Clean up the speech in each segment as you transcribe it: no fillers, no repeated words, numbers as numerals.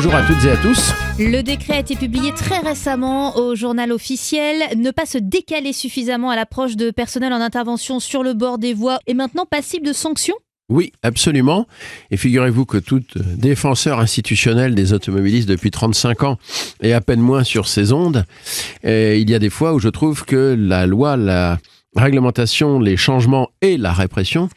Bonjour à toutes et à tous. Le décret a été publié très récemment au journal officiel. Ne pas se décaler suffisamment à l'approche de personnel en intervention sur le bord des voies est maintenant passible de sanctions ? Oui, absolument. Et figurez-vous que tout défenseur institutionnel des automobilistes depuis 35 ans et à peine moins sur ces ondes, il y a des fois où je trouve que la loi, la réglementation, les changements et la répression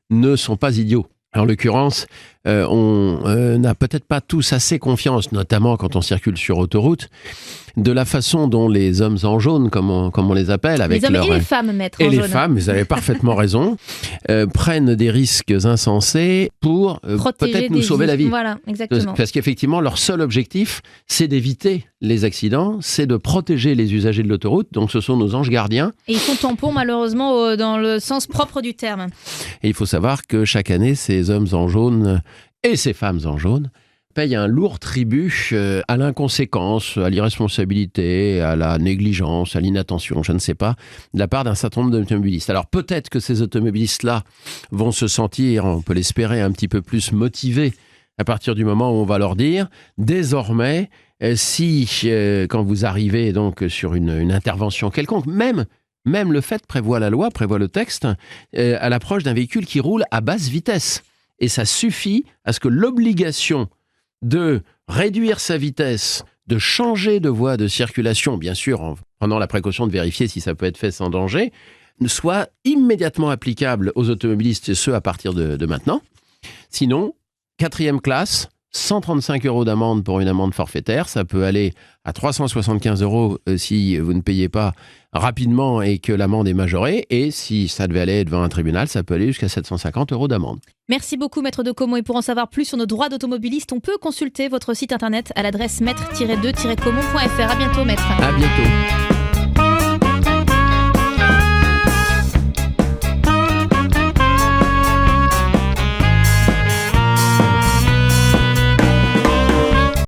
ne sont pas idiots. En l'occurrence, on n'a peut-être pas tous assez confiance, notamment quand on circule sur autoroute, de la façon dont les hommes en jaune, comme on les appelle, avec les hommes et les femmes, maître en jaune. Et les femmes, vous avez parfaitement raison, prennent des risques insensés pour peut-être nous sauver la vie. Voilà, exactement. Parce qu'effectivement, leur seul objectif, c'est d'éviter les accidents, c'est de protéger les usagers de l'autoroute. Donc, ce sont nos anges gardiens. Et ils sont tampons, malheureusement, dans le sens propre du terme. Et il faut savoir que chaque année, ces hommes en jaune et ces femmes en jaune payent un lourd tribut à l'inconséquence, à l'irresponsabilité, à la négligence, à l'inattention, je ne sais pas, de la part d'un certain nombre d'automobilistes. Alors peut-être que ces automobilistes-là vont se sentir, on peut l'espérer, un petit peu plus motivés à partir du moment où on va leur dire, désormais, quand vous arrivez donc sur une intervention quelconque, même le fait prévoit la loi, prévoit le texte, à l'approche d'un véhicule qui roule à basse vitesse. Et ça suffit à ce que l'obligation de réduire sa vitesse, de changer de voie de circulation, bien sûr en prenant la précaution de vérifier si ça peut être fait sans danger, soit immédiatement applicable aux automobilistes, et ce à partir de maintenant. Sinon, 4e classe, 135 € d'amende pour une amende forfaitaire, ça peut aller à 375 € si vous ne payez pas rapidement et que l'amende est majorée, et si ça devait aller devant un tribunal, ça peut aller jusqu'à 750 € d'amende. Merci beaucoup, Maître de Caumont. Et pour en savoir plus sur nos droits d'automobiliste, on peut consulter votre site internet à l'adresse maître-2-caumont.fr. À bientôt, Maître. À bientôt.